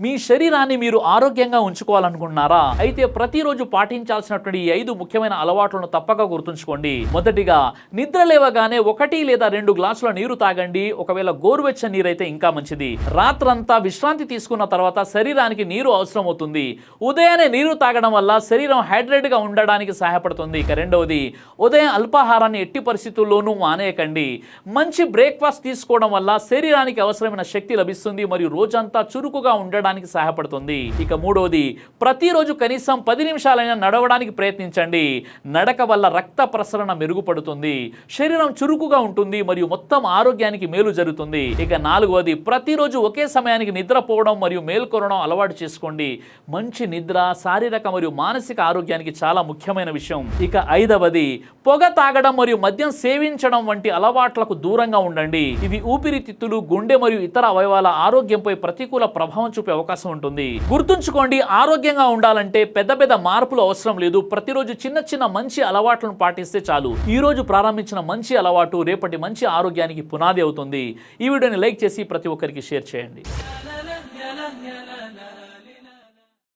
మీ శరీరాన్ని మీరు ఆరోగ్యంగా ఉంచుకోవాలనుకుంటున్నారా? అయితే ప్రతిరోజు పాటించాల్సినటువంటి ఈ 5 ముఖ్యమైన అలవాట్లను తప్పక గుర్తుంచుకోండి. మొదటిగా, నిద్ర లేవగానే 1 లేదా 2 గ్లాసుల నీరు తాగండి. ఒకవేళ గోరువెచ్చని నీరైతే ఇంకా మంచిది. రాత్రంతా విశ్రాంతి తీసుకున్న తర్వాత శరీరానికి నీరు అవసరం అవుతుంది. ఉదయాన్నే నీరు తాగడం వల్ల శరీరం హైడ్రేట్ గా ఉండడానికి సహాయపడుతుంది. ఇక రెండవది, ఉదయం అల్పాహారాన్ని ఎట్టి పరిస్థితుల్లోనూ మానేయకండి. మంచి బ్రేక్ఫాస్ట్ తీసుకోవడం వల్ల శరీరానికి అవసరమైన శక్తి లభిస్తుంది మరియు రోజంతా చురుకుగా ఉండడానికి సహాయపడుతుంది. ఇక మూడవది, ప్రతిరోజు కనీసం 10 నిమిషాలైనా నడవడానికి ప్రయత్నించండి. నడక వల్ల రక్త ప్రసరణ మెరుగుపడుతుంది, శరీరం చురుకుగా ఉంటుంది మరియు మొత్తం ఆరోగ్యానికి మేలు జరుగుతుంది. ఇక నాలుగవది, ప్రతిరోజు ఒకే సమయానికి నిద్రపోవడం మరియు మేల్కొనడం అలవాటు చేసుకోండి. మంచి నిద్ర శారీరక మరియు మానసిక ఆరోగ్యానికి చాలా ముఖ్యమైన విషయం. ఇక ఐదవది, పొగ తాగడం మరియు మద్యం సేవించడం వంటి అలవాట్లకు దూరంగా ఉండండి. ఇవి ఊపిరితిత్తులు, గుండె మరియు ఇతర అవయవాల ఆరోగ్యంపై ప్రతికూల ప్రభావం చూపే అవకాశం ఉంటుంది. గుర్తుంచుకోండి, ఆరోగ్యంగా ఉండాలంటే పెద్ద పెద్ద మార్పులు అవసరం లేదు. ప్రతిరోజు చిన్న చిన్న మంచి అలవాట్లను పాటిస్తే చాలు. ఈ రోజు ప్రారంభించిన మంచి అలవాటు రేపటి మంచి ఆరోగ్యానికి పునాది అవుతుంది. ఈ వీడియోని లైక్ చేసి ప్రతి ఒక్కరికి షేర్ చేయండి.